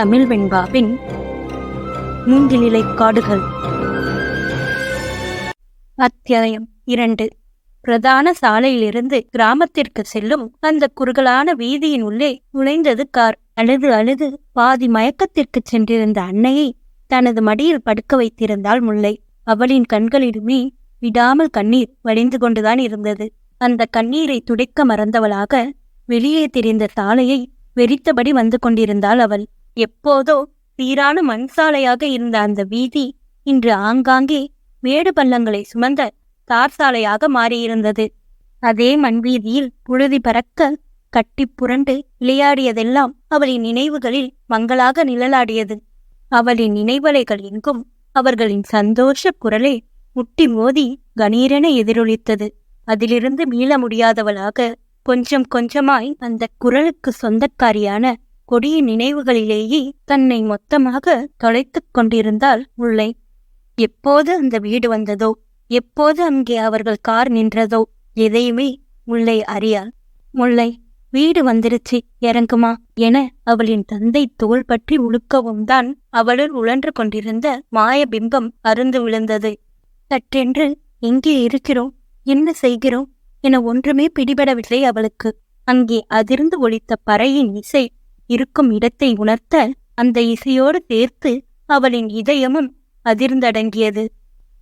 தமிழ் வெண்பாவின் மூங்கிலிலை காடுகள். அத்தியாயம் 2. பிரதான சாலையிலிருந்து கிராமத்திற்கு செல்லும் அந்த குறுகலான வீதியின் உள்ளே நுழைந்தது கார். அழுது அழுது பாதி மயக்கத்திற்கு சென்றிருந்த அன்னையை தனது மடியில் படுக்க வைத்திருந்தாள் முல்லை. அவளின் கண்களிலுமே விடாமல் கண்ணீர் வடிந்து கொண்டுதான் இருந்தது. அந்த கண்ணீரை துடைக்க மறந்தவளாக வெளியே தெரிந்த சாலையை வெறித்தபடி வந்து கொண்டிருந்தாள் அவள். எப்போதோ சீரான மண் சாலையாக இருந்த அந்த வீதி இன்று ஆங்காங்கே மேடு பள்ளங்களை சுமந்த தார் சாலையாக மாறியிருந்தது. அதே மண் வீதியில் புழுதி பறக்க கட்டி புரண்டு விளையாடியதெல்லாம் அவளின் நினைவுகளில் மங்களாக நிழலாடியது. அவளின் நினைவலைகள் எங்கும் அவர்களின் சந்தோஷ குரலே முட்டி மோதி கணீரென எதிரொலித்தது. அதிலிருந்து மீள முடியாதவளாக கொஞ்சம் கொஞ்சமாய் அந்த குரலுக்கு சொந்தக்காரியான கொடிய நினைவுகளிலேயே தன்னை மொத்தமாக தொலைத்துக் கொண்டிருந்தாள் முல்லை. எப்போது அந்த வீடு வந்ததோ, எப்போது அங்கே அவர்கள் கார் நின்றதோ, எதையுமே முல்லை அறியாள். முல்லை, வீடு வந்துருச்சு, இறங்குமா என அவளின் தந்தை தோள் பற்றி உழுக்கவும் தான் அவளுள் உழன்று கொண்டிருந்த மாய பிம்பம் அருந்து விழுந்தது. சற்றென்று எங்கே இருக்கிறோம், என்ன செய்கிறோம் என ஒன்றுமே பிடிபடவில்லை அவளுக்கு. அங்கே அதிர்ந்து ஒலித்த பறையின் இசை இருக்கும் இடத்தை உணர்த்த அந்த இசையோடு சேர்த்து அவளின் இதயமும் அதிர்ந்தடங்கியது.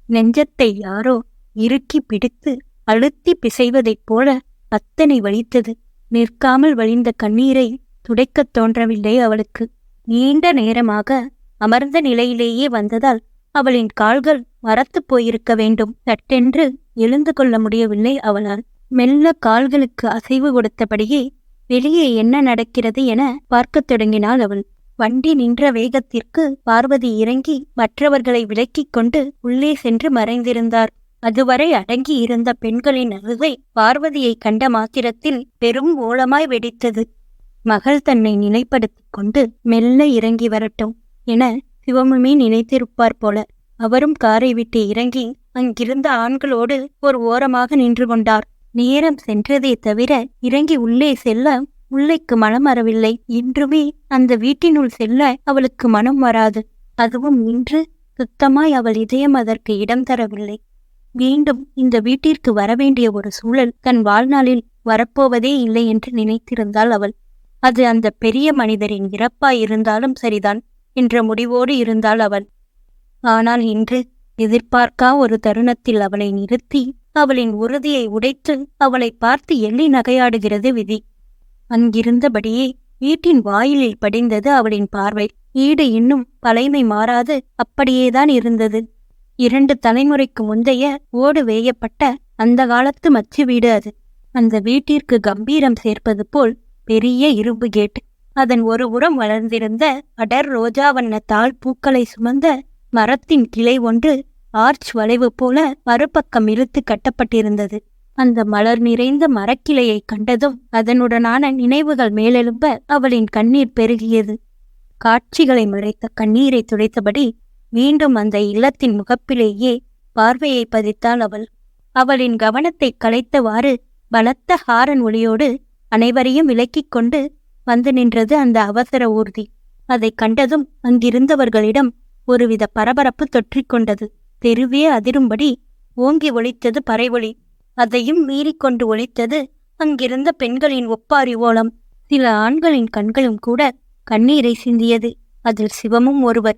நெஞ்சத்தை யாரோ இறுக்கி பிடித்து அழுத்தி பிசைவதைப் போல அத்தனை வலித்தது. நிற்காமல் வழிந்த கண்ணீரை துடைக்கத் தோன்றவில்லை அவளுக்கு. நீண்ட நேரமாக அமர்ந்த நிலையிலேயே வந்ததால் அவளின் கால்கள் மரத்து போயிருக்க வேண்டும். சட்டென்று எழுந்து கொள்ள முடியவில்லை அவளால். மெல்ல கால்களுக்கு அசைவு கொடுத்தபடியே வெளியே என்ன நடக்கிறது என பார்க்கத் தொடங்கினாள் அவள். வண்டி நின்ற வேகத்திற்கு பார்வதி இறங்கி மற்றவர்களை விலக்கிக் கொண்டு உள்ளே சென்று மறைந்திருந்தார். அதுவரை அடங்கி இருந்த பெண்களின் அழுகை பார்வதியை கண்ட மாத்திரத்தில் பெரும் ஓலமாய் வெடித்தது. மகள் தன்னை நிலைப்படுத்திக் கொண்டு மெல்ல இறங்கி வரட்டும் என சிவமுமே நினைத்திருப்பார் போல. அவரும் காரை விட்டு இறங்கி அங்கிருந்த ஆண்களோடு ஒரு ஓரமாக நின்று கொண்டார். நேரம் சென்றதே தவிர இறங்கி உள்ளே செல்ல முல்லைக்கு மனம் வரவில்லை. இன்றுமே அந்த வீட்டினுள் செல்ல அவளுக்கு மனம் வராது. அதுவும் இன்று சுத்தமாய் அவள் இதயம் அதற்கு இடம் தரவில்லை. மீண்டும் இந்த வீட்டிற்கு வரவேண்டிய ஒரு சூழல் தன் வாழ்நாளில் வரப்போவதே இல்லை என்று நினைத்திருந்தாள் அவள். அது அந்த பெரிய மனிதரின் இறப்பாய் இருந்தாலும் சரிதான் என்ற முடிவோடு இருந்தாள் அவள். ஆனால் இன்று எதிர்பார்க்கா ஒரு தருணத்தில் அவளை நிறுத்தி அவளின் உறுதியை உடைத்து அவளை பார்த்து எள்ளி நகையாடுகிறது விதி. அங்கிருந்தபடியே வீட்டின் வாயிலில் படிந்தது அவளின் பார்வை. வீடு இன்னும் பழைமை மாறாது அப்படியேதான் இருந்தது. 2 தலைமுறைக்கு முந்தைய ஓடு வேயப்பட்ட அந்த காலத்து மச்சு வீடு அது. அந்த வீட்டிற்கு கம்பீரம் சேர்ப்பது போல் பெரிய இரும்பு கேட். அதன் ஒரு புறம் வளர்ந்திருந்த அடர் ரோஜா வண்ண தாழ் பூக்களை சுமந்த மரத்தின் கிளை ஒன்று ஆர்ச் வளைவு போல மறுபக்கம் இழுத்து கட்டப்பட்டிருந்தது. அந்த மலர் நிறைந்த மரக்கிளையை கண்டதும் அதனுடனான நினைவுகள் மேலெழும்ப அவளின் கண்ணீர் பெருகியது. காட்சிகளை மறைத்த கண்ணீரை துடைத்தபடி மீண்டும் அந்த இல்லத்தின் முகப்பிலேயே பார்வையை பதித்தாள் அவள். அவளின் கவனத்தை கலைத்தவாறு பலத்த ஹாரன் ஒளியோடு அனைவரையும் விலக்கிக் கொண்டு வந்து நின்றது அந்த அவசர ஊர்தி. அதை கண்டதும் அங்கிருந்தவர்களிடம் ஒருவித பரபரப்பு தொற்றிக்கொண்டது. தெருவே அதிரும்படி ஓங்கி ஒலித்தது பறைவொலி. அதையும் மீறிக்கொண்டு ஒலித்தது அங்கிருந்த பெண்களின் ஒப்பாரி ஓலம். சில ஆண்களின் கண்களும் கூட கண்ணீரை சிந்தியது. அதில் சிவமும் ஒருவர்.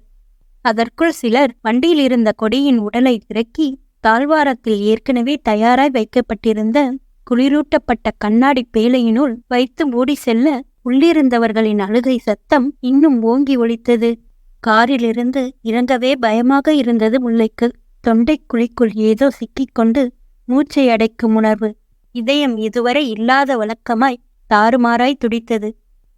அதற்குள் சிலர் வண்டியில் இருந்த கொடியின் உடலை இறக்கி தாழ்வாரத்தில் ஏற்கனவே தயாராய் வைக்கப்பட்டிருந்த குளிரூட்டப்பட்ட கண்ணாடி பேழையினுள் வைத்து மூடி செல்ல உள்ளிருந்தவர்களின் அழுகை சத்தம் இன்னும் ஓங்கி ஒலித்தது. காரிலிருந்து இறங்கவே பயமாக இருந்தது முல்லைக்கு. தொண்டை குழிக்குள் ஏதோ சிக்கிக்கொண்டு மூச்சை அடைக்கும் உணர்வு. இதயம் இதுவரை இல்லாத வழக்கமாய் தாறுமாறாய் துடித்தது.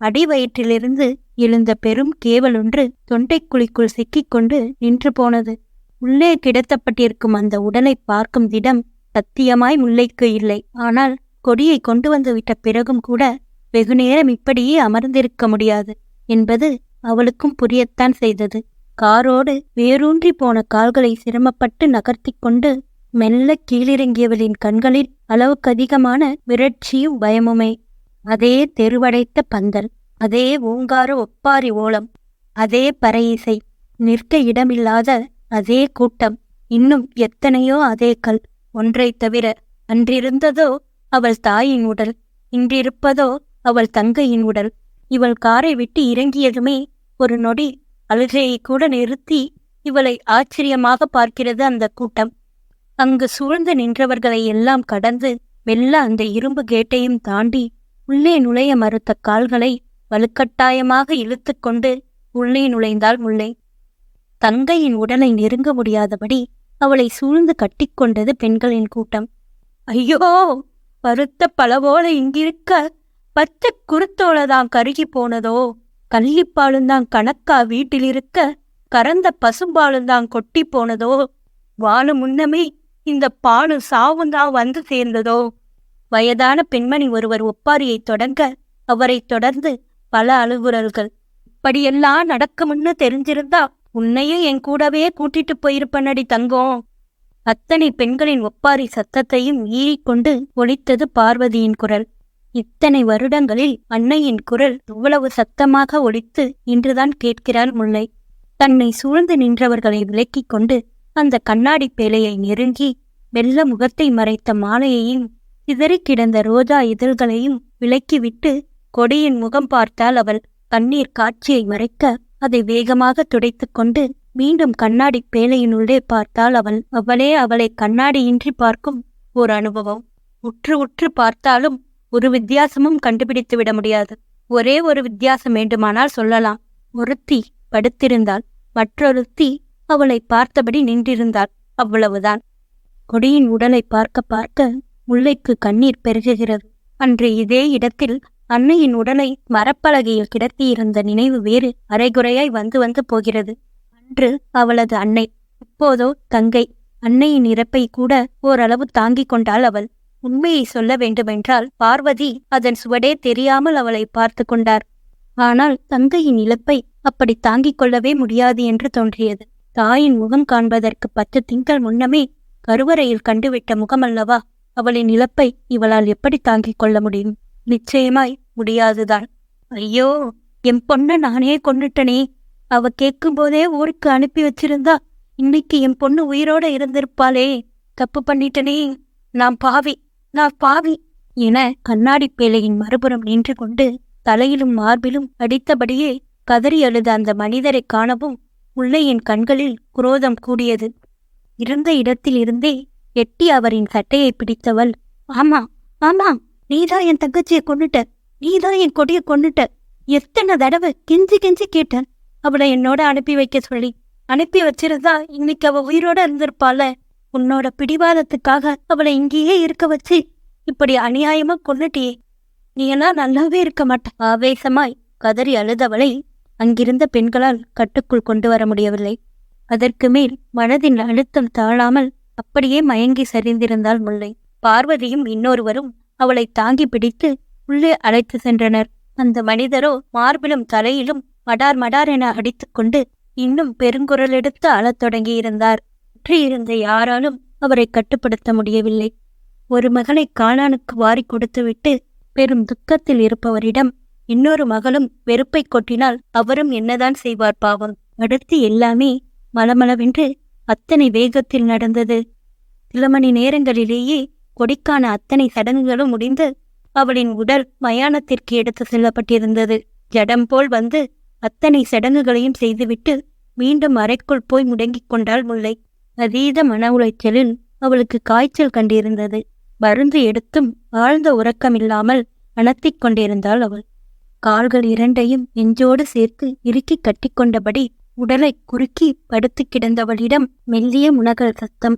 அடிவயிற்றிலிருந்து எழுந்த பெரும் கேவலொன்று தொண்டைக்குழிக்குள் சிக்கிக்கொண்டு நின்று போனது. உள்ளே கிடத்தப்பட்டிருக்கும் அந்த உடலை பார்க்கும் திடம் சத்தியமாய் முல்லைக்கு இல்லை. ஆனால் கொடியை கொண்டு வந்து விட்ட பிறகும் கூட வெகுநேரம் இப்படியே அமர்ந்திருக்க முடியாது என்பது அவளுக்கும் புரியத்தான் செய்தது. காரோடு வேரூன்றி போன கால்களை சிரமப்பட்டு நகர்த்தி கொண்டு மெல்ல கீழிறங்கியவளின் கண்களில் அளவுக்கதிகமான விரட்சியும் பயமுமே. அதே தெருவடைத்த பந்தல், அதே ஓங்கார ஒப்பாரி ஓலம், அதே பறை இசை, நிற்க இடமில்லாத அதே கூட்டம், இன்னும் எத்தனையோ அதே கல். ஒன்றைத் தவிர, அன்றிருந்ததோ அவள் தாயின் உடல், இன்றிருப்பதோ அவள் தங்கையின் உடல். இவள் காரை விட்டு இறங்கியதுமே ஒரு நொடி அழுகையை கூட நிறுத்தி இவளை ஆச்சரியமாக பார்க்கிறது அந்த கூட்டம். அங்கு சூழ்ந்து நின்றவர்களை எல்லாம் கடந்து மெல்ல அந்த இரும்பு கேட்டையும் தாண்டி உள்ளே நுழைய மறுத்த கால்களை வலுக்கட்டாயமாக இழுத்து கொண்டு உள்ளே நுழைந்தாள் முல்லை. தங்கையின் உடலை நெருங்க முடியாதபடி அவளை சூழ்ந்து கட்டிக்கொண்டது பெண்களின் கூட்டம். ஐயோ, பருத்த பழவோல இங்கிருக்க பச்சை குருத்தோளதான் கருகி போனதோ, கள்ளிப்பாலுந்தான் கணக்கா வீட்டிலிருக்க கறந்த பசும்பாலுந்தான் கொட்டி போனதோ, வாழு முன்னமே இந்த பாலும் சாவுந்தான் வந்து சேர்ந்ததோ. வயதான பெண்மணி ஒருவர் ஒப்பாரியை தொடங்க அவரை தொடர்ந்து பல அழுகுரல்கள். இப்படியெல்லாம் நடக்கும்னு தெரிஞ்சிருந்தா உன்னையும் என் கூடவே கூட்டிட்டு போயிருப்பனடி தங்கம். அத்தனை பெண்களின் ஒப்பாரி சத்தத்தையும் ஈறிக்கொண்டு ஒலித்தது பார்வதியின் குரல். இத்தனை வருடங்களில் அன்னையின் குரல் இவ்வளவு சத்தமாக ஒலித்து இன்றுதான் கேட்கிறாள் முல்லை. தன்னை சூழ்ந்து நின்றவர்களை விலக்கிக் கொண்டு அந்த கண்ணாடி பேழையை நெருங்கி வெள்ள முகத்தை மறைத்த மாலையையும் சிதறி கிடந்த ரோஜா இதழ்களையும் விலக்கிவிட்டு கொடியின் முகம் பார்த்தால் அவள். கண்ணீர் காட்சியை மறைக்க அதை வேகமாக துடைத்து கொண்டு மீண்டும் கண்ணாடி பேழையினுள்ளே பார்த்தாள் அவள். அவளே அவளை கண்ணாடியின்றி பார்க்கும் ஒரு அனுபவம். உற்று உற்று பார்த்தாலும் ஒரு வித்தியாசமும் கண்டுபிடித்து விட முடியாது. ஒரே ஒரு வித்தியாசம் வேண்டுமானால் சொல்லலாம். ஒருத்தி படுத்திருந்தாள், மற்றொருத்தி அவளை பார்த்தபடி நின்றிருந்தாள். அவ்வளவுதான். கொடியின் உடலை பார்க்க பார்க்க முல்லைக்கு கண்ணீர் பெருகுகிறது. அன்று இதே இடத்தில் அன்னையின் உடலை மரப்பலகையில் கிடத்தியிருந்த நினைவு வேறு அரைகுறையாய் வந்து வந்து போகிறது. அன்று அவளது அன்னை, இப்போதோ தங்கை. அன்னையின் இறப்பை கூட ஓரளவு தாங்கிக் கொண்டாள் அவள். உண்மையை சொல்ல வேண்டுமென்றால் பார்வதி அதன் சுவடே தெரியாமல் அவளை பார்த்து கொண்டார். ஆனால் தங்கையின் இழப்பை அப்படி தாங்கிக் கொள்ளவே முடியாது என்று தோன்றியது. தாயின் முகம் காண்பதற்கு 10 திங்கள் முன்னமே கருவறையில் கண்டுவிட்ட முகமல்லவா. அவளின் இழப்பை இவளால் எப்படி தாங்கிக் கொள்ள முடியும்? நிச்சயமாய் முடியாதுதான். ஐயோ, என் பொண்ணை நானே கொன்னுட்டனே. அவ கேட்கும்போதே ஊருக்கு அனுப்பி வச்சிருந்தா இன்னைக்கு என் பொண்ணு உயிரோட இருந்திருப்பாளே. தப்பு பண்ணிட்டனே, நான் பாவி, நான் பாவி என கண்ணாடி பேழையின் மறுபுறம் நின்று கொண்டு தலையிலும் மார்பிலும் அடித்தபடியே கதறி அழுத அந்த மனிதரை காணவும் முல்லையின் கண்களில் குரோதம் கூடியது. இருந்த இடத்தில் இருந்தே எட்டி அவரின் சட்டையை பிடித்தவள், ஆமா ஆமா, நீதான் என் தங்கச்சியை கொன்னுட்ட, நீதான் என் கொடியை கொன்னுட்ட. எத்தனை தடவை கெஞ்சி கெஞ்சி கேட்டேன் அவளை என்னோட அனுப்பி வைக்க சொல்லி. அனுப்பி வச்சிருந்தா இன்னைக்கு அவ உயிரோட இருந்திருப்பாள. உன்னோட பிடிவாதத்துக்காக அவளை இங்கேயே இருக்க வச்சு இப்படி அநியாயமா கொன்னுட்டியே. நீ எல்லாம் நல்லாவே இருக்க மாட்ட. ஆவேசமாய் கதறி அழுதவளை அங்கிருந்த பெண்களால் கட்டுக்குள் கொண்டு வர முடியவில்லை. அதற்கு மேல் மனதின் அழுத்தம் தாழாமல் அப்படியே மயங்கி சரிந்திருந்தாள் முல்லை. பார்வதியும் இன்னொருவரும் அவளை தாங்கி பிடித்து உள்ளே அழைத்து சென்றனர். அந்த மனிதரோ மார்பிலும் தலையிலும் மடார் மடார் என அடித்துக்கொண்டு இன்னும் பெருங்குரல் எடுத்து அழத் தொடங்கியிருந்தார். சுற்றியிருந்த யாராலும் அவரை கட்டுப்படுத்த முடியவில்லை. ஒரு மகளை காளானுக்கு வாரி கொடுத்துவிட்டு பெரும் துக்கத்தில் இருப்பவரிடம் இன்னொரு மகளும் வெறுப்பை கொட்டினால் அவரும் என்னதான் செய்வார் பாவம். அடுத்து எல்லாமே மலமளவென்று அத்தனை வேகத்தில் நடந்தது. சில மணி நேரங்களிலேயே கொடிக்கான அத்தனை சடங்குகளும் முடிந்து அவளின் உடல் மயானத்திற்கு எடுத்து செல்லப்பட்டிருந்தது. ஜடம் போல் வந்து அத்தனை சடங்குகளையும் செய்துவிட்டு மீண்டும் அறைக்குள் போய் முடங்கிக் கொண்டாள் முல்லை. அதீத மன உளைச்சலில் அவளுக்கு காய்ச்சல் கண்டிருந்தது. மருந்து எடுத்தும் ஆழ்ந்த உறக்கமில்லாமல் அனத்திக் கொண்டிருந்தாள் அவள். கால்கள் இரண்டையும் நெஞ்சோடு சேர்த்து இறுக்கி கட்டிக்கொண்டபடி உடலை குறுக்கி படுத்து கிடந்தவளிடம் மெல்லிய முனகல் சத்தம்.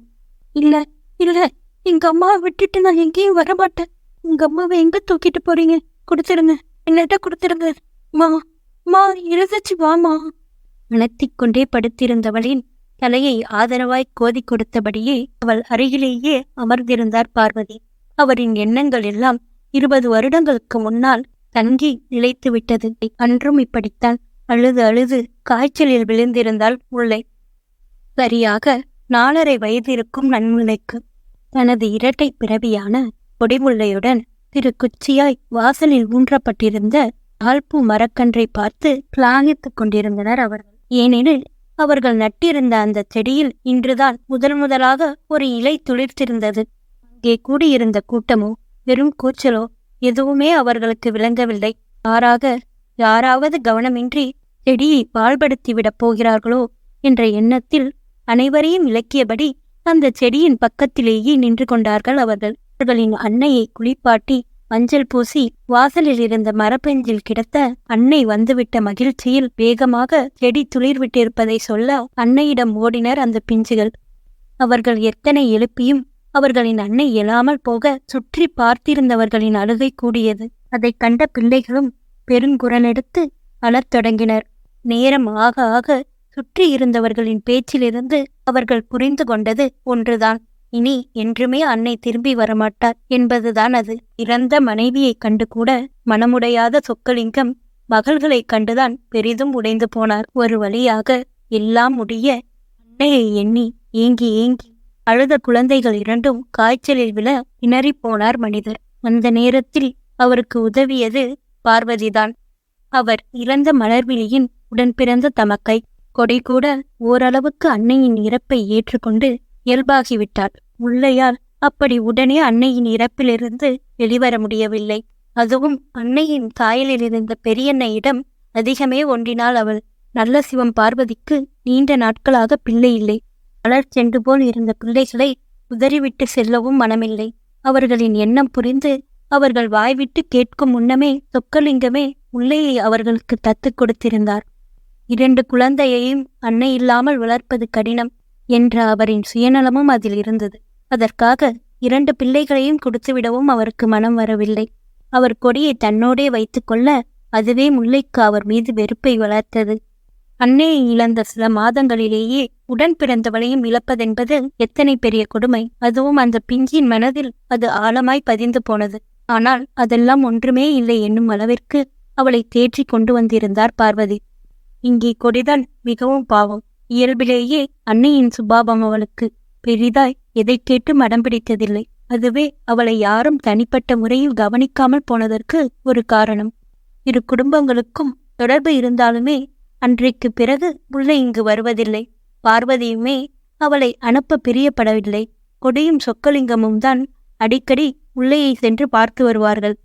இல்ல இல்ல, எங்க அம்மாவை விட்டுட்டு நான் எங்கேயும் வரமாட்டேன். உங்க அம்மாவை எங்க தூக்கிட்டு போறீங்க? கொடுத்துருங்க, என்னட்ட கொடுத்துருங்க. மா எழுதச்சு வாமா. அனத்திக் கொண்டே படுத்திருந்தவளின் தலையை ஆதரவாய் கோதி கொடுத்தபடியே அவள் அருகிலேயே அமர்ந்திருந்தார் பார்வதி. அவரின் எண்ணங்கள் எல்லாம் 20 வருடங்களுக்கு முன்னால் தங்கி நிலைத்து விட்டது. அன்றும் இப்படித்தான் அழுது அழுது காய்ச்சலில் விழுந்திருந்தாள் முல்லை. சரியாக 4.5 வயதிருக்கும் நன்முல்லைக்கு தனது இரட்டை பிறவியான கொடிமுல்லையுடன் திரு குச்சியாய் வாசலில் ஊன்றப்பட்டிருந்த தாழ்பூ மரக்கன்றை பார்த்து பிளாகித்துக் கொண்டிருந்தனர் அவர்கள். ஏனெனில் அவர்கள் நட்டிருந்த அந்த செடியில் இன்றுதான் முதலாக ஒரு இலை துளிர்த்திருந்தது. அங்கே கூடியிருந்த கூட்டமோ வெறும் கூச்சலோ எதுவுமே அவர்களுக்கு விளங்கவில்லை. மாறாக யாராவது கவனமின்றி செடியை பாழ்படுத்திவிடப் போகிறார்களோ என்ற எண்ணத்தில் அனைவரையும் இலக்கியபடி அந்த செடியின் பக்கத்திலேயே நின்று கொண்டார்கள் அவர்கள். அவர்களின் அன்னையை குளிப்பாட்டி மஞ்சள் பூசி வாசலில் இருந்த மரப்பெஞ்சில் கிடத்த அன்னை வந்துவிட்ட மகிழ்ச்சியில் வேகமாக செடி துளிர்விட்டிருப்பதை சொல்ல அன்னையிடம் ஓடினர் அந்த பிஞ்சுகள். அவர்கள் எத்தனை எழுப்பியும் அவர்களின் அன்னை எழாமல் போக சுற்றி பார்த்திருந்தவர்களின் அழுகை கூடியது. அதை கண்ட பிள்ளைகளும் பெருங்குரலெடுத்து அழத் தொடங்கினர். நேரம் ஆக ஆக சுற்றி இருந்தவர்களின் பேச்சிலிருந்து அவர்கள் புரிந்து கொண்டது ஒன்றுதான். இனி என்றுமே அன்னை திரும்பி வரமாட்டார் என்பதுதான் அது. இறந்த மனைவியைக் கண்டு கூட மனமுடையாத சொக்கலிங்கம் மகள்களைக் கண்டுதான் பெரிதும் உடைந்து போனார். ஒரு வழியாக எல்லாம் முடிய அன்னையை எண்ணி ஏங்கி ஏங்கி அழுத குழந்தைகள் இரண்டும் காய்ச்சலில் விழ திணறிப் போனார் மனிதர். அந்த நேரத்தில் அவருக்கு உதவியது பார்வதிதான். அவர் இறந்த மலர்விழியின் உடன் பிறந்த தமக்கை. கொடை கூட ஓரளவுக்கு அன்னையின் இறப்பை ஏற்றுக்கொண்டு இயல்பாகிவிட்டாள். முல்லையால் அப்படி உடனே அன்னையின் இறப்பிலிருந்து வெளிவர முடியவில்லை. அதுவும் அன்னையின் தாயலில் இருந்த பெரியன்னையிடம் அதிகமே ஒன்றினாள் அவள். நல்ல சிவம் பார்வதிக்கு நீண்ட நாட்களாக பிள்ளை இல்லை. மலர் சென்று போல் இருந்த பிள்ளைகளை உதறிவிட்டு செல்லவும் மனமில்லை. அவர்களின் எண்ணம் புரிந்து அவர்கள் வாய்விட்டு கேட்கும் முன்னமே சொக்கலிங்கமே முல்லையை அவர்களுக்கு தத்துக் கொடுத்திருந்தார். 2 குழந்தையையும் அன்னை இல்லாமல் வளர்ப்பது கடினம் என்ற அவரின் சுயநலமும் அதில் இருந்தது. அதற்காக 2 பிள்ளைகளையும் கொடுத்துவிடவும் அவருக்கு மனம் வரவில்லை. அவர் கொடியை தன்னோடே வைத்துக்கொள்ள அதுவே முல்லைக்கு அவர் மீது வெறுப்பை வளர்த்தது. அன்னையை இழந்த சில மாதங்களிலேயே உடன் பிறந்தவளையும் இழப்பதென்பது எத்தனை பெரிய கொடுமை! அதுவும் அந்த பிஞ்சின் மனதில் அது ஆழமாய் பதிந்து போனது. ஆனால் அதெல்லாம் ஒன்றுமே இல்லை என்னும் அளவிற்கு அவளை தேற்றி கொண்டு வந்திருந்தார் பார்வதி. இங்கே கொடிதான் மிகவும் பாவம். இயல்பிலேயே அன்னையின் சுபாவம் அவளுக்கு பெரிதாய் எதை கேட்டு மடம் பிடித்ததில்லை. அதுவே அவளை யாரும் தனிப்பட்ட முறையில் கவனிக்காமல் போனதற்கு ஒரு காரணம். 2 குடும்பங்களுக்கும் தொடர்பு இருந்தாலுமே அன்றைக்கு பிறகு முல்லை இங்கு வருவதில்லை. பார்வதியுமே அவளை அனுப்ப பிரியப்படவில்லை. கொடியும் சொக்கலிங்கமும் தான் அடிக்கடி முல்லையை சென்று பார்த்து வருவார்கள்.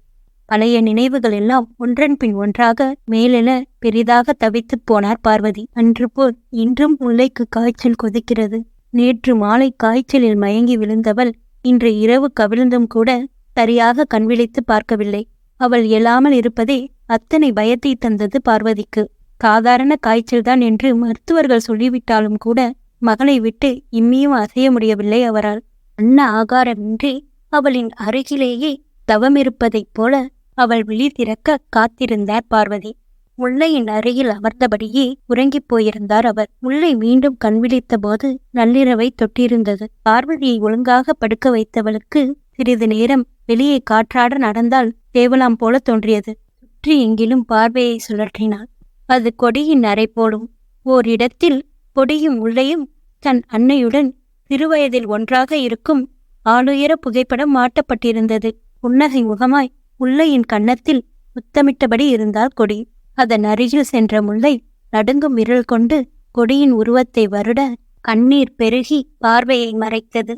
பழைய நினைவுகள் எல்லாம் ஒன்றன் பின் ஒன்றாக மேலென பெரிதாக தவித்துப் போனார் பார்வதி. அன்று போல் இன்றும் முல்லைக்கு காய்ச்சல் கொதிக்கிறது. நேற்று மாலை காய்ச்சலில் மயங்கி விழுந்தவள் இன்று இரவு கவிழ்ந்தும் கூட சரியாக கண்விழித்து பார்க்கவில்லை. அவள் எழாமல் இருப்பதே அத்தனை பயத்தை தந்தது பார்வதிக்கு. சாதாரண காய்ச்சல்தான் என்று மருத்துவர்கள் சொல்லிவிட்டாலும் கூட மகளை விட்டு இம்மியும் அசைய முடியவில்லை அவரால். அன்ன ஆகாரமின்றி அவளின் அருகிலேயே தவமிருப்பதைப் போல அவள் விழி திறக்க காத்திருந்தார் பார்வதி. முல்லையின் அருகில் அமர்ந்தபடியே உறங்கிப் போயிருந்தார் அவர். முல்லை மீண்டும் கண்விழித்த போது நள்ளிரவை தொட்டிருந்தது. பார்வதியை ஒழுங்காக படுக்க வைத்தவளுக்கு சிறிது நேரம் வெளியே காற்றாட நடந்தால் தேவலாம் போல தோன்றியது. சுற்றி எங்கிலும் பார்வையை சுழற்றினாள். அது கொடியின் அறை போலும். ஓரிடத்தில் கொடியும் முல்லையும் தன் அன்னையுடன் சிறுவயதில் ஒன்றாக இருக்கும் ஆளுயர புகைப்படம் மாட்டப்பட்டிருந்தது. புன்னகை முகமாய் முல்லையின் கன்னத்தில் முத்தமிட்டபடி இருந்தாள் கொடி. அதன் அருகில் சென்ற முல்லை நடுங்கும் விரல் கொண்டு கொடியின் உருவத்தை வருட கண்ணீர் பெருகி பார்வையை மறைத்தது.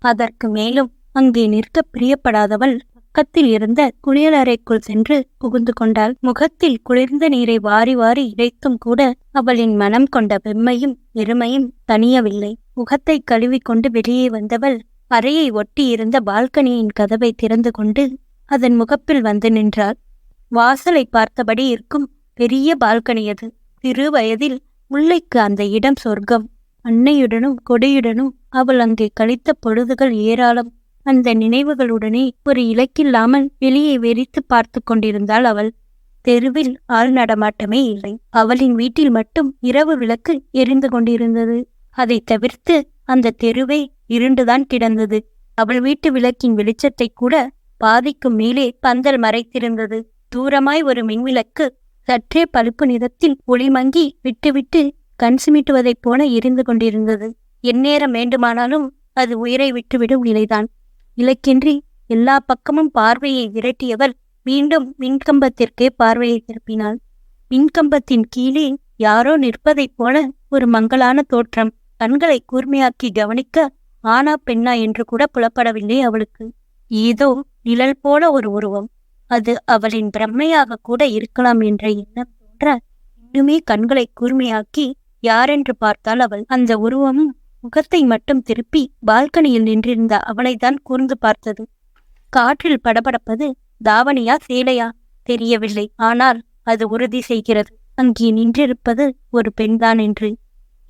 அதற்கு மேலும் அங்கே நிற்க பிரியப்படாதவள் பக்கத்தில் இருந்த குளியலறைக்குள் சென்று புகுந்து கொண்டாள். முகத்தில் குளிர்ந்த நீரை வாரி வாரி இறைத்தும் கூட அவளின் மனம் கொண்ட வெம்மையும் வெறுமையும் தணியவில்லை. முகத்தை கழுவிக்கொண்டு வெளியே வந்தவள் அறையை ஒட்டி இருந்த பால்கனியின் கதவை திறந்து கொண்டு அதன் முகப்பில் வந்து நின்றாள். வாசலை பார்த்தபடி இருக்கும் பெரிய பால்கனியது. சிறு வயதில் முல்லைக்கு அந்த இடம் சொர்க்கம். அன்னையுடனும் கொடியுடனும் அவள் அங்கே கழித்த பொழுதுகள் ஏராளம். அந்த நினைவுகளுடனே ஒரு இலக்கில்லாமல் வெளியே வெறித்து பார்த்து கொண்டிருந்தாள் அவள். தெருவில் ஆள் நடமாட்டமே இல்லை. அவளின் வீட்டில் மட்டும் இரவு விளக்கு எரிந்து கொண்டிருந்தது. அதை தவிர்த்து அந்த தெருவே இருண்டுதான் கிடந்தது. அவள் வீட்டு விளக்கின் வெளிச்சத்தை கூட பாதிக்கும் மேலே பந்தல் மறைத்திருந்தது. தூரமாய் ஒரு மின்விளக்கு சற்றே பழுப்பு நிறத்தில் ஒளிமங்கி விட்டுவிட்டு கண் சிமிட்டுவதைப் போல எரிந்து கொண்டிருந்தது. எந்நேரம் வேண்டுமானாலும் அது உயிரை விட்டுவிடும் நிலைதான். விளக்கின்றி எல்லா பக்கமும் பார்வையை விரட்டியவள் மீண்டும் மின்கம்பத்திற்கே பார்வையை திருப்பினாள். மின்கம்பத்தின் கீழே யாரோ நிற்பதைப் போல ஒரு மங்கலான தோற்றம். கண்களை கூர்மையாக்கி கவனிக்க ஆனா பெண்ணா என்று கூட புலப்படவில்லை அவளுக்கு. ஏதோ நிழல் போல ஒரு உருவம். அது அவளின் பிரம்மையாக கூட இருக்கலாம் என்ற எண்ணம் தோன்ற இன்னுமே கண்களை கூர்மையாக்கி யாரென்று பார்த்தால் அவள். அந்த உருவமும் முகத்தை மட்டும் திருப்பி பால்கனியில் நின்றிருந்த அவளைத்தான் கூர்ந்து பார்த்தது. காற்றில் படபடப்பது தாவணியா சேலையா தெரியவில்லை. ஆனால் அது உறுதி செய்கிறது, அங்கே நின்றிருப்பது ஒரு பெண்தான் என்று.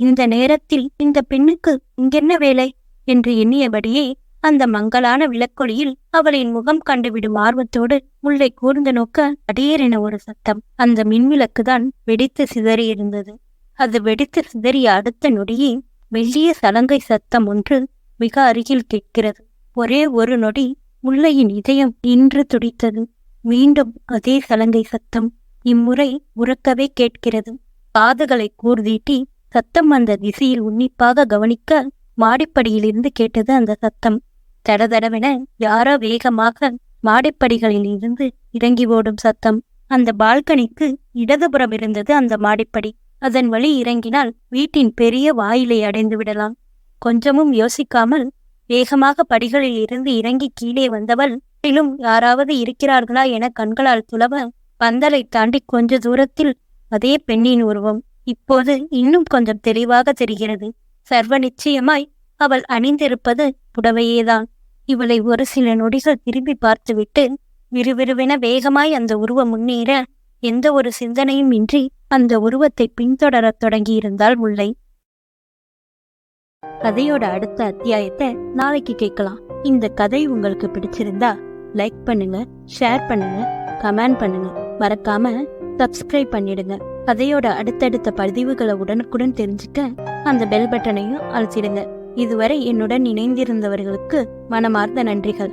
இந்த நேரத்தில் இந்த பெண்ணுக்கு இங்கென்ன வேலை என்று எண்ணியபடியே அந்த மங்கலான விளக்கொளியில் அவளின் முகம் கண்டுவிடும் ஆர்வத்தோடு உள்ளே கூர்ந்து நோக்க அடியேறென ஒரு சத்தம். அந்த மின்விளக்குதான் வெடித்து சிதறியிருந்தது. அது வெடித்து சிதறிய அடுத்த நொடியே மெல்லிய சலங்கை சத்தம் ஒன்று மிக அருகில் கேட்கிறது. ஒரே ஒரு நொடி முல்லையின் இதயம் நின்று துடித்தது. மீண்டும் அதே சலங்கை சத்தம், இம்முறை உறக்கவே கேட்கிறது. காதுகளை கூர்தீட்டி சத்தம் அந்த திசையில் உன்னிப்பாக கவனிக்க மாடிப்படியிலிருந்து கேட்டது அந்த சத்தம். தடதடவென யாரோ வேகமாக மாடிப்படிகளில் இருந்து இறங்கி ஓடும் சத்தம். அந்த பால்கனிக்கு இடதுபுறம் இருந்தது அந்த மாடிப்படி. அதன் வழி இறங்கினால் வீட்டின் பெரிய வாயிலை அடைந்து விடலாம். கொஞ்சமும் யோசிக்காமல் வேகமாக படிகளில் இருந்து இறங்கி கீழே வந்தவள் யாராவது இருக்கிறார்களா என கண்களால் துளவ பந்தலை தாண்டி கொஞ்ச தூரத்தில் அதே பெண்ணின் உருவம் இப்போது இன்னும் கொஞ்சம் தெளிவாக தெரிகிறது. சர்வ நிச்சயமாய் அவள் அணிந்திருப்பது புடவையேதான். இவளை ஒரு சில நொடிகள் திரும்பி பார்த்துவிட்டு விறுவிறுவென வேகமாய் அந்த உருவம் முன்னேற எந்த ஒரு சிந்தனையும் இன்றி அந்த உருவத்தை பின்தொடரத் தொடங்கியிருந்தாள் முல்லை. கதையோட அடுத்த அத்தியாயத்தை நாளைக்கு கேட்கலாம். இந்த கதை உங்களுக்கு பிடிச்சிருந்தா லைக் பண்ணுங்க, ஷேர் பண்ணுங்க, கமெண்ட் பண்ணுங்க, மறக்காம சப்ஸ்கிரைப் பண்ணிடுங்க. கதையோட அடுத்தடுத்த பதிவுகளை உடனுக்குடன் தெரிஞ்சுக்க அந்த பெல் பட்டனையும் அழுத்திடுங்க. இதுவரை என்னுடன் இணைந்திருந்தவர்களுக்கு மனமார்ந்த நன்றிகள்.